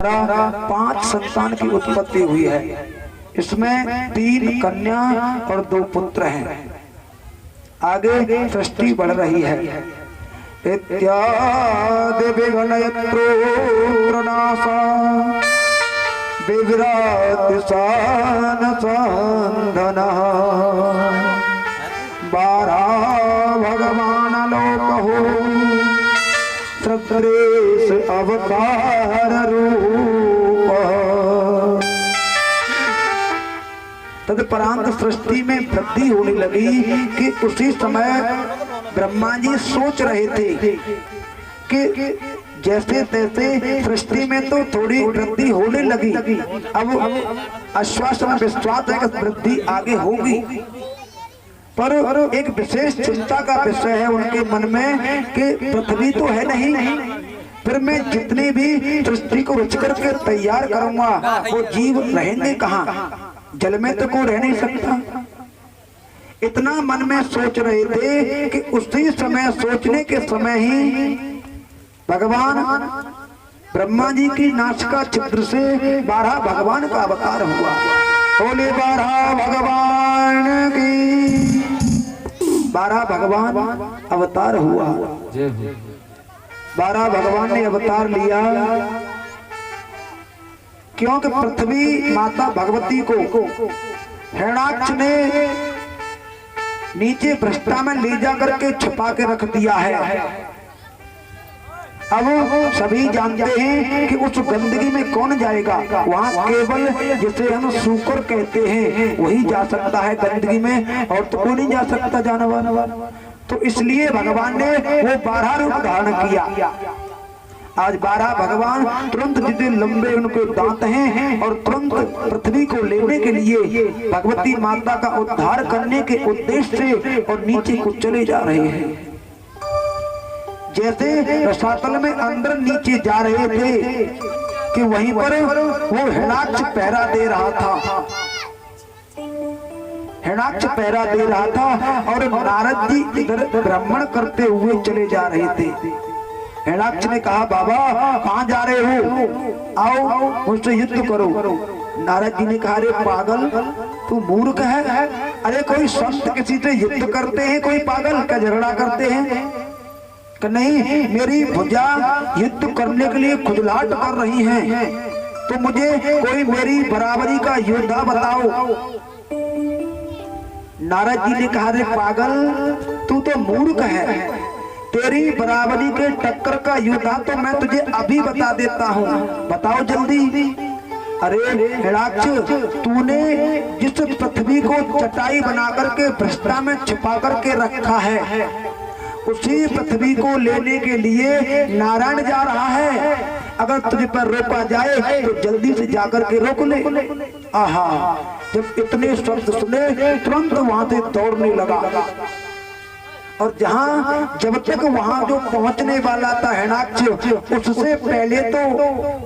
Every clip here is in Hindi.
द्वारा 5 संतान की उत्पत्ति हुई है। इसमें 3 कन्या और 2 पुत्र हैं। आगे सृष्टि बढ़ रही है। इत्यादि विघ्नयत्रो प्रणासा विभ्राति सानसान्धना 12 भगवान लोक हो सत्रेश अवतार रूप। तदपरांत सृष्टि में वृद्धि होने लगी कि उसी समय ब्रह्मा जी सोच रहे थे कि जैसे तैसे सृष्टि में तो थोड़ी वृद्धि होने लगी, अब आश्वासन विश्वास है कि वृद्धि आगे होगी, पर एक विशेष चिंता का विषय है उनके मन में कि पृथ्वी तो है नहीं, फिर मैं जितनी भी सृष्टि को रच करके तैयार करूंगा वो जीव रहेंगे कहाँ, जल में तो कोई रह नहीं सकता। इतना मन में सोच रहे थे कि उसी समय सोचने के समय ही भगवान ब्रह्मा जी की नासिका छिद्र से 12 भगवान का अवतार हुआ। बोले 12 भगवान की, 12 भगवान अवतार हुआ। 12 भगवान ने अवतार लिया क्योंकि पृथ्वी माता भगवती को हिरण्याक्ष ने नीचे भ्रष्टा में ले जाकर के छुपा के रख दिया है। अब सभी जानते हैं कि उस गंदगी में कौन जाएगा, वहाँ केवल जिसे हम सूकर कहते हैं वही जा सकता है गंदगी में, और तो कोई नहीं जा सकता जानवर। तो इसलिए भगवान ने वो 12 रूप धारण किया। आज 12 भगवान तुरंत जितने लंबे उनके दांत हैं और तुरंत पृथ्वी को लेने के लिए भगवती माता का उद्धार करने के उद्देश्य से और नीचे को चले जा रहे हैं। जैसे रसातल में अंदर नीचे जा रहे थे कि वहीं पर वो हिरण्याक्ष पहरा दे रहा था, हिरण्याक्ष पहरा दे रहा था और नारद जी इधर भ्रमण करते हुए चले जा रहे थे। हिरण्याक्ष ने कहा बाबा कहाँ जा रहे हो, आओ मुझसे युद्ध करो। नारद जी ने कहा अरे पागल तू मूर्ख है, अरे कोई संत किसी से युद्ध करते हैं, कोई पागल का झगड़ा करते हैं कि नहीं, मेरी भुजा युद्ध करने के लिए खुजलाहट कर रही है, तो मुझे कोई मेरी बराबरी का योद्धा बताओ। नारद जी ने कहा अरे पागल तू तो मूर्ख है, तेरी बराबरी के टक्कर का योद्धा तो मैं तुझे अभी बता देता हूँ, बताओ जल्दी। अरे हिरण्याक्ष तूने जिस पृथ्वी को चटाई बना करके भ्रष्टा में छुपा करके रखा है, उसी पृथ्वी को लेने के लिए नारायण जा रहा है। अगर तुझे पर रोका जाए तो जल्दी से जाकर के रोक ले। आहा, जब इतने शब्द सुने तुरंत वहां से दौड़ने लगा, और जहां जब तक वहां जो पहुंचने वाला था हिरण्याक्ष, उससे पहले तो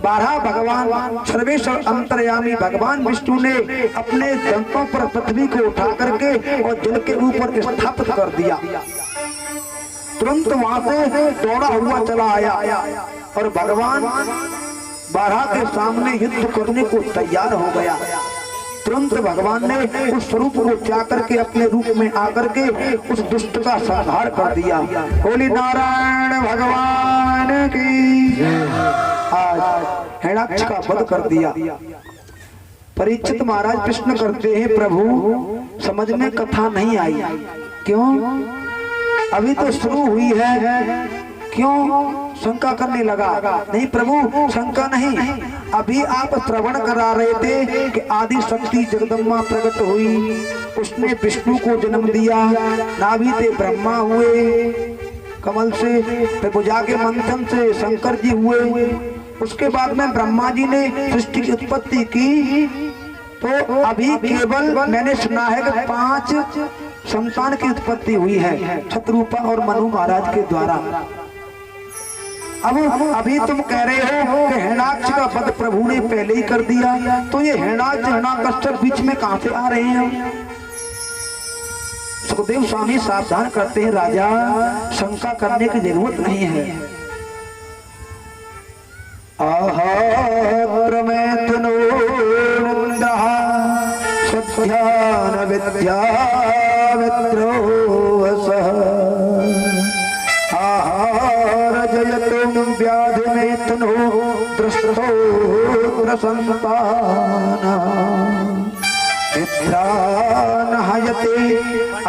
12 भगवान सर्वेश्वर अंतर्यामी भगवान विष्णु ने अपने दंतों पर पृथ्वी को उठा करके और जल के ऊपर स्थापित कर दिया। तुरंत वहां से दौड़ा हुआ चला आया और भगवान 12 के सामने युद्ध करने को तैयार हो गया। तुरंत भगवान ने उस स्वरूप को त्याग करके अपने रूप में आकर के उस दुष्ट का संहार कर दिया। बोली नारायण भगवान की। आज हिरण्याक्ष का वध कर दिया। परीक्षित महाराज प्रश्न करते हैं प्रभु समझ में कथा नहीं आई, क्यों? अभी तो शुरू हुई है, क्यों शंका करने लगा? नहीं प्रभु शंका नहीं, अभी आप श्रवण करा रहे थे कि आदि शक्ति जगदम्बा प्रकट हुई, उसने विष्णु को जन्म दिया, नाभि से ब्रह्मा हुए, कमल से फिर भुजा के मंथन से शंकर जी हुए, उसके बाद में ब्रह्मा जी ने सृष्टि की उत्पत्ति की। तो अभी केवल मैंने सुना है कि 5 संतान की उत्पत्ति हुई है, शत्रुपा और मनु महाराज के द्वारा। अब अभी तुम कह रहे हो कि हिरण्याक्ष का वध प्रभु ने पहले ही कर दिया, तो ये हिरण्याक्ष हिरण्यकश्यप बीच में कहां से आ रहे हैं? सुखदेव स्वामी सावधान करते हैं, राजा शंका करने की जरूरत नहीं है। आहा पुत्रस्तोत्र संतान विद्या न हयते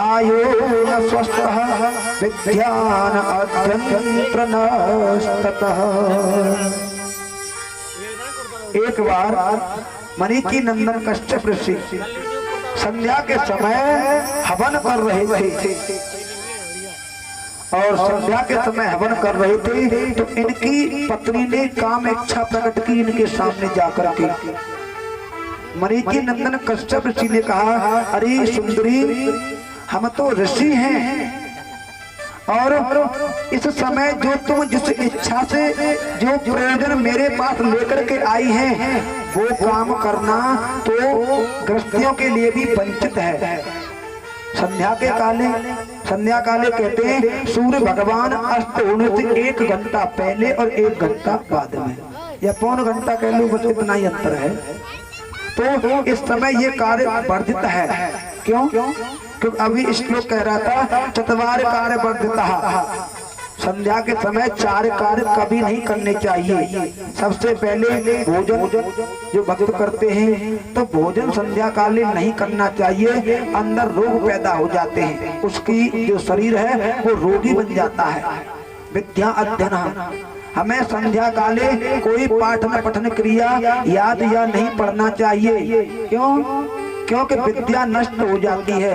आयो न स्वस्थः विद्यान अद्यंत्र नस्ततः। एक बार मरीचि नंदन कश्यप ऋषि संध्या के समय हवन कर रहे थे और संध्या के समय हवन कर रहे थे तो इनकी पत्नी ने काम इच्छा प्रकट की इनके सामने जाकर के। मरीचि नंदन कश्यप ऋषि ने कहा, अरे सुंदरी, हम तो ऋषि हैं और इस समय जो तुम जिस इच्छा से जो प्रयोजन मेरे पास लेकर के आई हैं वो काम करना तो गृहस्थियों के लिए भी वंचित है। संध्या काले कहते हैं सूर्य भगवान अस्त होने से 1 घंटा पहले और 1 घंटा बाद में, या पौन घंटा कह लो, बस इतना ही अंतर है। तो इस समय ये कार्य वर्धित है। क्यों? क्योंकि अभी श्लोक कह रहा था चतवार कार्य वर्धितः। संध्या के समय 4 कार्य कभी नहीं करने चाहिए। सबसे पहले भोजन, जो भक्त करते हैं तो भोजन संध्या कालीन नहीं करना चाहिए, अंदर रोग पैदा हो जाते हैं, उसकी जो शरीर है वो रोगी बन जाता है। विद्या अध्ययन, हमें संध्या काले कोई पाठ न पठन क्रिया याद या नहीं पढ़ना चाहिए। क्यों? क्योंकि विद्या नष्ट हो जाती है,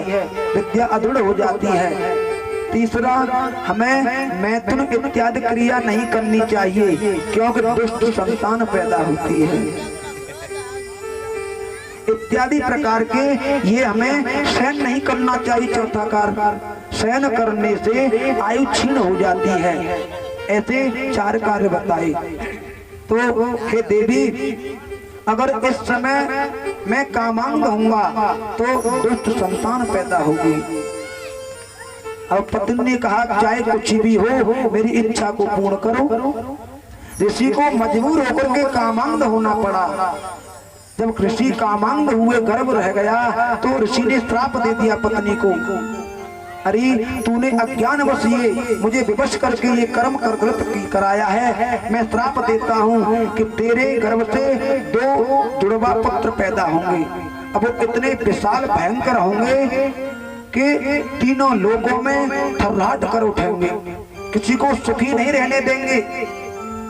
विद्या अदृढ़ हो जाती है। तीसरा, हमें मैथुन इत्यादि क्रिया नहीं करनी चाहिए क्योंकि दुष्ट संतान पैदा होती है। इत्यादि प्रकार के ये हमें शयन नहीं करना चाहिए। चौथा कार्य, शयन करने से आयु क्षीण हो जाती है। ऐसे 4 कार्य बताए। तो हे देवी, अगर इस समय मैं कामांग होऊंगा तो दुष्ट संतान पैदा होगी। अब पत्नी ने कहा, चाहे कुछ भी हो मेरी इच्छा को पूर्ण करो। ऋषि को मजबूर होकर के कामांग होना पड़ा। जब ऋषि कामांग हुए, गर्भ रह गया, तो ऋषि ने श्राप दे दिया पत्नी को, अरे तूने अज्ञानवश ये मुझे विवश करके ये कर्म कर गलत कराया है। मैं श्राप देता हूँ कि तेरे गर्भ से 2 जुड़वा पुत्र पैदा होंगे। अब वो इतने विशाल भयंकर होंगे कि तीनों लोगों में थर्राट कर उठेंगे, किसी को सुखी नहीं रहने देंगे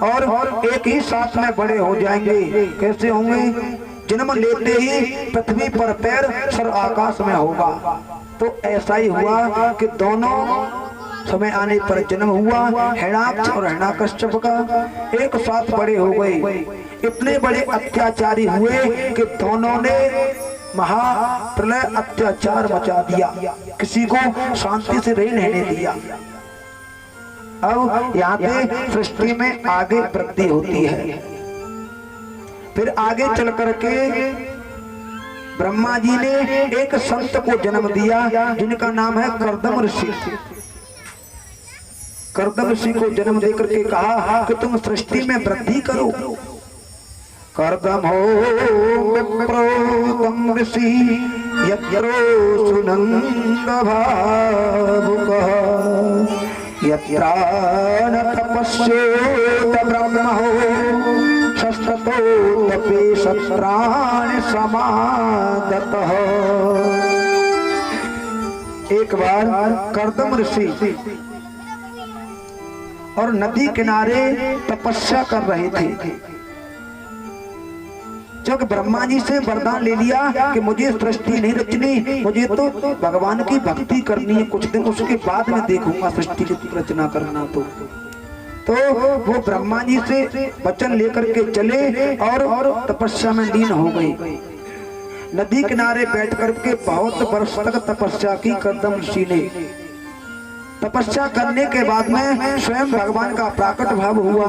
और एक ही साथ में बड़े हो जाएंगे। कैसे होंगे? जन्म लेते ही पृथ्वी पर पैर, सर आकाश में होगा। तो ऐसा ही हुआ कि दोनों समय आने पर जन्म हुआ, हिरण्याक्ष और हिरण्यकश्यप का, एक साथ बड़े हो गए। इतने बड़े अत्याचारी हुए कि दोनों ने महाप्रलय अत्याचार मचा दिया, किसी को शांति से रहने दिया। अब यहाँ पे सृष्टि में आगे वृद्धि होती है। फिर आगे चल करके ब्रह्मा जी ने एक संत को जन्म दिया जिनका नाम है कर्दम ऋषि। कर्दम ऋषि को जन्म देकर के कहा कि तुम सृष्टि में वृद्धि करो। कर्दम हो विप्रोतम ऋषि यत्रो सुनंद भावुकः यत्रान तपस्योत ब्रह्मो शस्त्रतो तपे शस्त्राणि समादतः। एक बार कर्दम ऋषि और नदी किनारे तपस्या कर रहे थे। जब ब्रह्मा जी से वरदान ले लिया कि मुझे सृष्टि नहीं रचनी, मुझे तो भगवान की भक्ति करनी है, कुछ दिन उसके बाद में देखूंगा सृष्टि की रचना करना। तो वो ब्रह्मा जी से वचन लेकर के चले और तपस्या में लीन हो गए। नदी किनारे बैठ करके बहुत वर्ष तक तपस्या की कर्दम ऋषि ने। तपस्या करने के बाद में स्वयं भगवान का प्रकट भाव हुआ।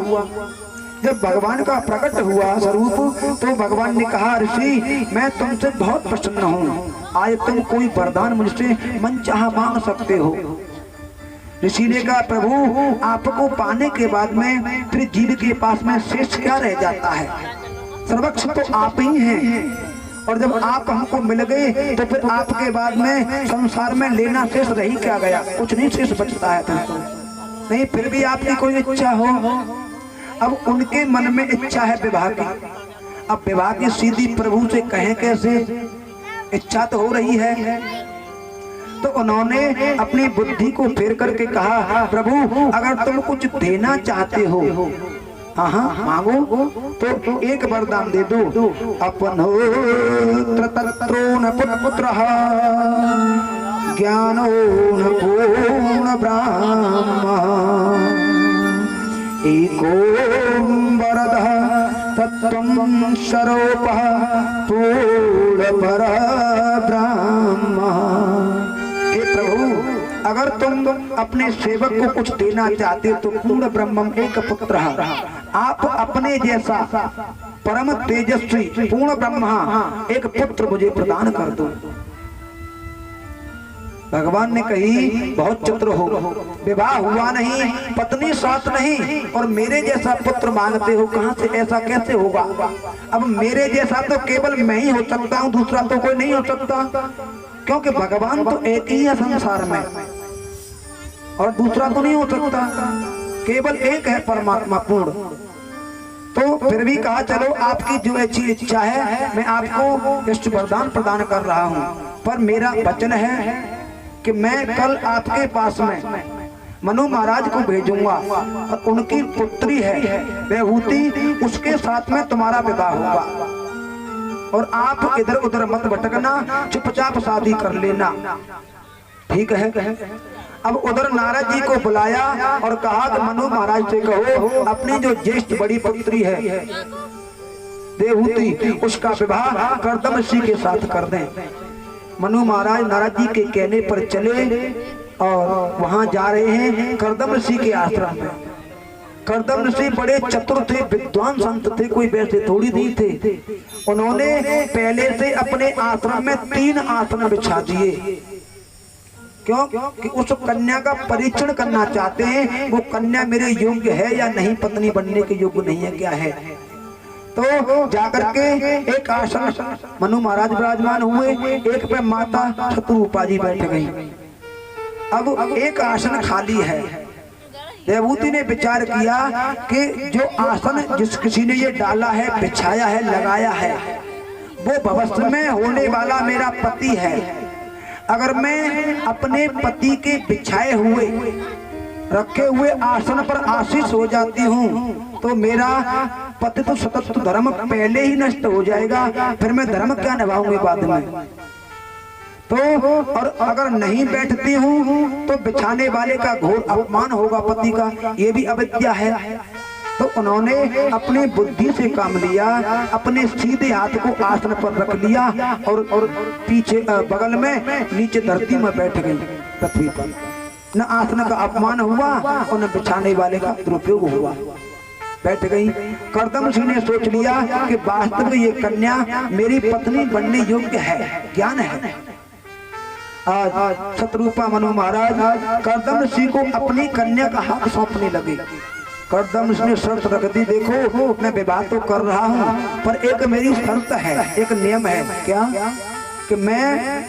जब भगवान का प्रकट हुआ स्वरूप तो भगवान ने कहा, ऋषि मैं तुमसे बहुत प्रसन्न हूँ, आज तुम कोई वरदान मुझसे मन चाहा मांग सकते हो। ऋषि ने कहा, प्रभु आपको पाने के बाद में फिर जीव के पास में शेष क्या रह जाता है? सर्वक्ष तो आप ही हैं, और जब आप हमको मिल गए तो फिर आपके बाद में संसार में लेना शेष रही क्या गया? कुछ नहीं शेष बचता है। नहीं, फिर भी आपकी कोई इच्छा हो, अब उनके मन में इच्छा है विवाह की। अब विवाह की सीधी प्रभु से कहें कैसे, इच्छा तो हो रही है। तो उन्होंने अपनी बुद्धि को फेर करके कहा, प्रभु अगर तुम कुछ देना चाहते हो, हाँ हाँ मांगो, तो एक वरदान दे दो। अपन हो तत्रोन पुत्र ज्ञानो न पूर्ण ब्रह्म एको वरदः तत्त्वं स्वरूपः पूर्ण परब्रह्म। हे प्रभु अगर तुम अपने सेवक को कुछ देना चाहते तो पूर्ण ब्रह्मम एक पुत्र, आप अपने जैसा परम तेजस्वी पूर्ण ब्रह्मा एक पुत्र मुझे प्रदान कर दो। भगवान ने कही बहुत चित्र हो, विवाह हुआ नहीं, पत्नी साथ नहीं, और मेरे जैसा पुत्र मांगते हो, कहां से, ऐसा कैसे होगा। अब मेरे जैसा तो केवल मैं ही हो सकता हूँ, दूसरा तो कोई नहीं हो सकता, क्योंकि भगवान तो एक ही है संसार में और दूसरा तो नहीं हो सकता, केवल एक है परमात्मा पूर्ण। तो फिर भी कहा चलो आपकी जो अच्छी इच्छा है मैं आपको इष्ट वरदान प्रदान कर रहा हूँ, पर मेरा वचन है कि मैं कल आपके पास में मनु महाराज को भेजूंगा और उनकी पुत्री है बेहूती, उसके साथ में तुम्हारा विवाह होगा और आप इधर उधर मत भटकना, चुपचाप शादी कर लेना, ठीक है। अब उधर नारद जी को बुलाया और कहा कि मनु महाराज से कहो अपनी जो ज्येष्ठ बड़ी पुत्री है देवहूति, उसका विवाह कर्दम ऋषि के साथ कर दें। मनु महाराज नारद जी के कहने पर चले और वहां जा रहे हैं कर्दम ऋषि के आश्रम में। कर्दम ऋषि बड़े चतुर थे, विद्वान संत थे, कोई वैसे थोड़ी नहीं थे। उन्होंने पहले से अपने आश्रम में 3 आसन बिछा दिए, क्यों कि उस कन्या का परीक्षण करना चाहते हैं, वो कन्या मेरे योग्य है या नहीं, पत्नी बनने के योग्य नहीं है, क्या है। तो जाकर के एक आसन मनु महाराज विराजमान हुए, एक पे माता शत्रुपा जी बैठ गई। अब एक आसन खाली है। देवहूति ने विचार किया कि जो आसन जिस किसी ने ये डाला है, बिछाया है, लगाया है, वो भविष्य में होने वाला मेरा पति है। अगर मैं अपने पति के बिछाए हुए रखे हुए आसन पर आशीष हो जाती हूँ तो मेरा पति तो सतत धर्म पहले ही नष्ट हो जाएगा, फिर मैं धर्म क्या निभाऊंगी बाद में। तो और अगर नहीं बैठती हूँ तो बिछाने वाले का घोर अपमान होगा पति का, ये भी अविद्या है। तो उन्होंने अपनी बुद्धि से काम लिया, अपने सीधे हाथ को आसन पर रख लिया और पीछे बगल में नीचे धरती में बैठ गई पृथ्वी पर। न आसन का अपमान हुआ और न बिछाने वाले का दुरुपयोग हुआ, बैठ गई। कर्दम ऋषि ने सोच लिया कि वास्तव ये कन्या मेरी पत्नी बनने योग्य है, ज्ञान है। आज शत्रुपा मनु महाराज कर्दम ऋषि को अपनी कन्या का हाथ सौंपने लगे। कर्दम ऋषि ने शर्त रख दी, देखो मैं विवाह तो कर रहा हूँ पर एक मेरी शर्त है, एक नियम है। क्या कि मैं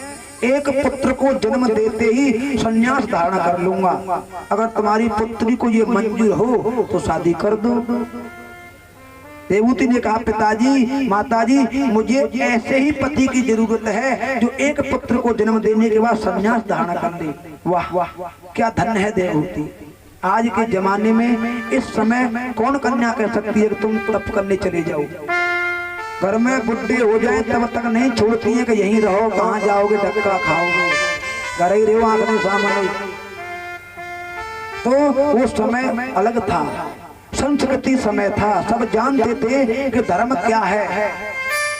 एक पुत्र को जन्म देते ही संन्यास धारण कर लूंगा, अगर तुम्हारी पुत्री को ये मंजूर हो तो शादी कर दो। देवहूति ने कहा, पिताजी माताजी मुझे ऐसे ही पति की जरूरत है जो एक पुत्र को जन्म देने के बाद संन्यास धारण कर ले। वाह वाह क्या धन्य है देवहूति। आज के जमाने में इस समय कौन कन्या कह सकती है कि तुम तप करने चले जाओ। घर में बुढ़े हो जाए तब तक नहीं छोड़ती है कि यहीं रहो, कहाँ जाओगे, धक्का खाओगे, घर ही रहो आंखों सामने। तो वो समय अलग था, संस्कृति समय था, सब जानते थे कि धर्म क्या है।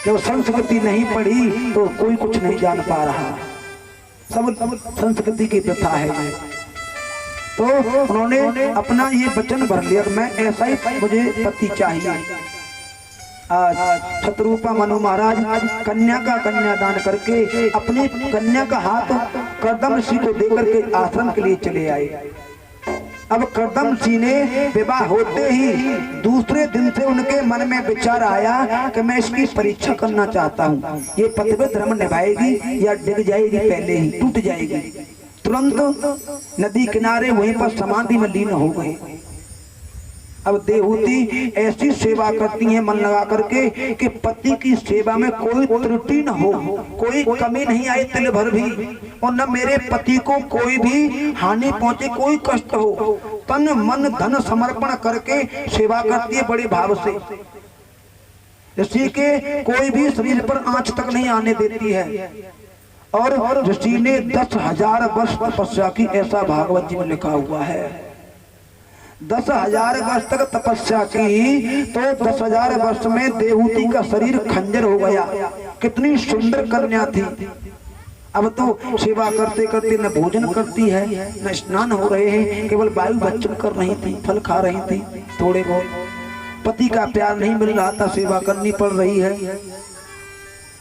जब संस्कृति नहीं पढ़ी तो कोई कुछ नहीं जान पा रहा, सब संस्कृति की प्रथा है। तो उन्होंने अपना ये वचन भर लिया, मैं ऐसा ही मुझे पति चाहिए। आज शत्रुपा मनु महाराज कन्या का कन्यादान करके अपनी कन्या का हाथ कर्दम ऋषि को देकर के आश्रम के लिए चले आए। अब कर्दम ऋषि ने विवाह होते ही दूसरे दिन से उनके मन में विचार आया कि मैं इसकी परीक्षा करना चाहता हूँ, ये पतिव्रत धर्म निभाएगी या डिग जाएगी, पहले ही टूट जाएगी। तुरंत नदी किनारे वहीं पर समाधि में लीन हो गए। अब देहूती ऐसी सेवा करती हैं मन लगा करके कि पति की सेवा में कोई त्रुटि न हो, कोई कमी नहीं आए तिल भर भी, और न मेरे पति को कोई भी हानि पहुंचे, कोई कष्ट हो। तन मन धन समर्पण करके सेवा करती है बड़े भाव से। ऋषि के कोई भी शरीर पर आंच तक नहीं आने देती है। और ऋषि ने 10,000 वर्ष तपस्या की, ऐसा भागवत जी में लिखा हुआ है। 10,000 वर्ष तक तपस्या की तो 10,000 वर्ष में देहूती का शरीर खंजर हो गया। कितनी सुंदर कन्या थी। अब तो सेवा करते करते न भोजन करती है, न स्नान हो रहे हैं, केवल वायु भक्षण कर रही थी, फल खा रही थी थोड़े बहुत। पति का प्यार नहीं मिल रहा था, सेवा करनी पड़ रही है।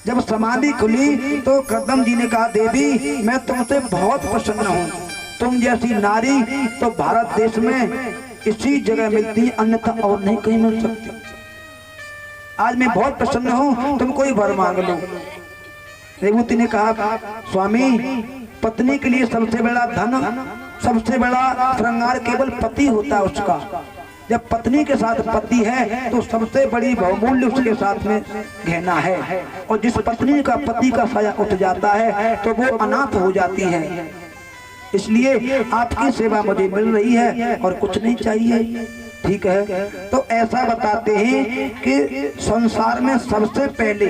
जब समाधि खुली तो कर्दम जी ने कहा, देवी मैं तुमसे बहुत प्रसन्न हूँ। तुम जैसी नारी तो भारत देश में इसी जगह मिलती, अन्यथा और नहीं कहीं मिल सकती। आज मैं बहुत प्रसन्न हूँ, तुम कोई वर मांग लो। देवूति ने कहा, स्वामी पत्नी के लिए सबसे बड़ा धन, सबसे बड़ा श्रृंगार केवल पति होता है उसका। जब पत्नी के साथ पति है तो सबसे बड़ी बहुमूल्य उसके साथ में गहना है। और जिस पत्नी का पति का साया उठ जाता है तो वो अनाथ हो जाती है। इसलिए आपकी सेवा मुझे मिल रही है और कुछ नहीं चाहिए, ठीक है। तो ऐसा बताते हैं कि संसार में सबसे पहले,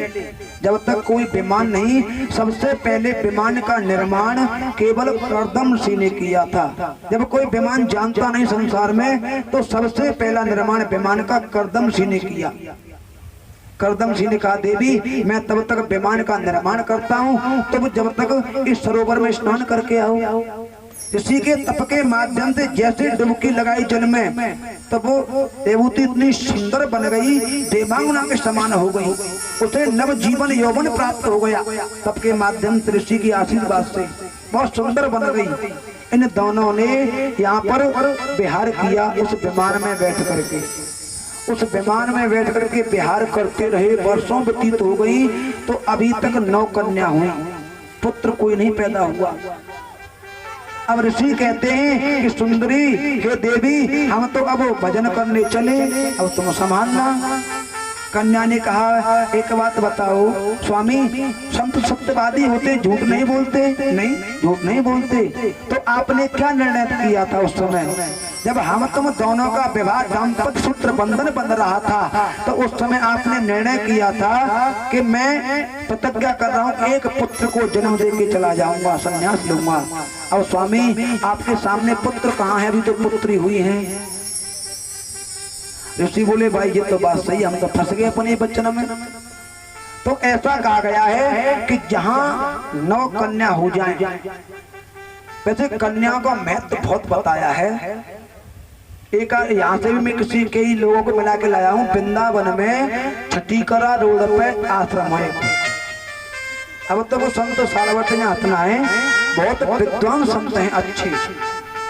जब तक कोई विमान नहीं, सबसे पहले विमान का निर्माण केवल कर्दम ऋषि ने किया था। जब कोई विमान जानता नहीं संसार में तो सबसे पहला निर्माण विमान का कर्दम ऋषि ने किया। कर्दम ऋषि ने कहा, देवी मैं तब तक विमान का निर्माण करता हूँ, तुम जब तक इस सरोवर में स्नान करके आओ। ऋषि के तप के माध्यम से जैसे डुबकी लगाई जल में, तब वो देवूति इतनी सुंदर बन गई, देवांगना के समान हो गई। उसे नव जीवन यौवन प्राप्त हो गया तप के माध्यम से, ऋषि की आशीर्वाद से बहुत सुंदर बन गई। इन दोनों ने यहाँ पर विहार किया उस विमान में बैठ करके। उस विमान में बैठ करके विहार करते रहे, वर्षों व्यतीत हो गई तो अभी तक 9 कन्या हुई, पुत्र कोई नहीं पैदा हुआ। अब ऋषि कहते हैं कि सुंदरी हे देवी, हम तो अब भजन करने चले, अब तुम संभालना। कन्या ने कहा, एक बात बताओ स्वामी, संत सत्यवादी होते झूठ नहीं बोलते? नहीं, झूठ नहीं बोलते। तो आपने क्या निर्णय किया था उस समय जब हम तुम दोनों का विवाह दाम्पत्य सूत्र बंधन बन रहा था? तो उस समय आपने निर्णय किया था कि मैं प्रतिज्ञा कर रहा हूँ, एक पुत्र को जन्म दे के चला जाऊंगा, संन्यास लूंगा। अब स्वामी आपके सामने पुत्र कहाँ है? अभी तो पुत्री हुई है। ऋषि बोले, भाई ये तो बात सही, हम तो फंस गए अपने बच्चन में। तो ऐसा कहा गया है कि जहां 9 कन्या हो जाएं, वैसे कन्याओं का महत्व बहुत बताया है। एक यहाँ से भी मैं कई लोगों को मिला के लाया हूँ। वृंदावन में छठीकरा रोड पे आश्रम है। अब तो वो संत सालवट यहाँ अपना है, बहुत विद्वान संत हैं अच्छे,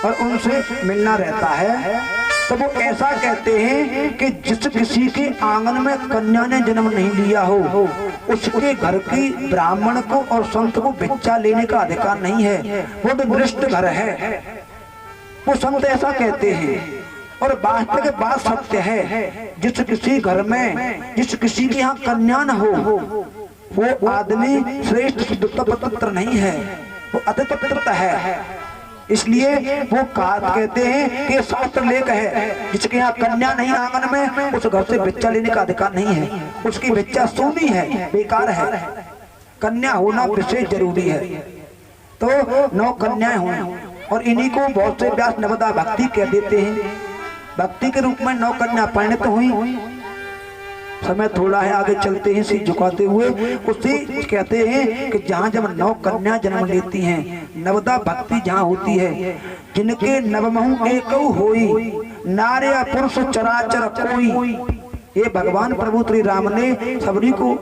और उनसे मिलना रहता है। तो वो ऐसा कहते हैं कि जिस किसी के आंगन में कन्या ने जन्म नहीं लिया हो, उसके घर की ब्राह्मण को और संत को भिक्षा लेने का अधिकार नहीं है, वो तो भ्रष्ट घर है। वो संत ऐसा कहते हैं और वास्तविक बात सत्य है। जिस किसी घर में, जिस किसी के यहाँ कन्या न हो, वो आदमी श्रेष्ठ शुद्धतपत्र नहीं है, वो अतिपत्र है। इसलिए वो कहते हैं कि शास्त्र लेख है, जिसके यहाँ कन्या नहीं आंगन में, उस घर से भिक्षा लेने का अधिकार नहीं है, उसकी भिक्षा सोनी है, बेकार है। कन्या होना विशेष जरूरी है। तो 9 कन्याएं हुई और इन्हीं को बहुत से व्यास नवदा भक्ति कह देते हैं। भक्ति के रूप में 9 कन्या परिणत हुई। समय थोड़ा है, आगे चलते हैं सिर झुकाते हुए। उसे कहते हैं कि जहाँ जब 9 कन्या जन्म लेती हैं, नवदा भक्ति जहाँ होती है, जिनके नवमहु एकौ होई, नार्य पुरुष चराचर कोई। ये भगवान प्रभु श्री राम ने सबरी को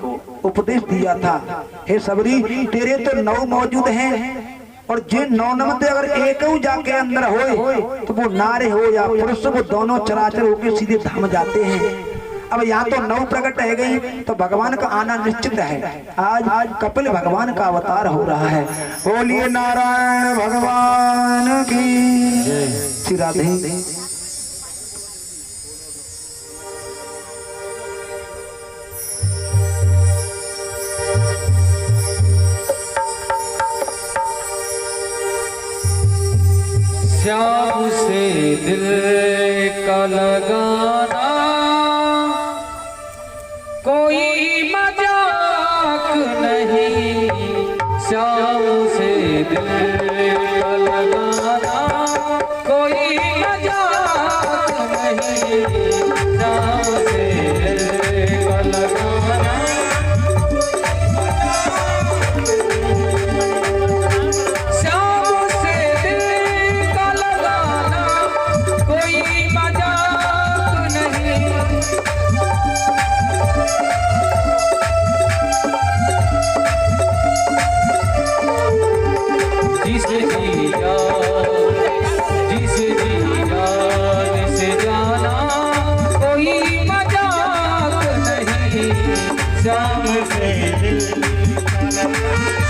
उपदेश दिया था। हे सबरी, तेरे तो 9 मौजूद हैं, और जिन 9 नमते अगर एक जाके अंदर होए तो वो नारे हो या पुरुष, वो दोनों चराचर होके सीधे धाम जाते हैं। अब यहाँ तो 9 प्रकट है गई, तो भगवान का आना निश्चित है। आज कपिल भगवान का अवतार हो रहा है। बोलिए नारायण भगवान की। श्री राधे। कोई मजाक नहीं, शाम से दिल का लगाना, कोई मजाक नहीं, शाम से दिल का लगाना, शाम से दिल का लगाना, कोई मजाक नहीं। जिसे जिया जिसे जाना, कोई मजाक नहीं, शाम से दिल का लगाना।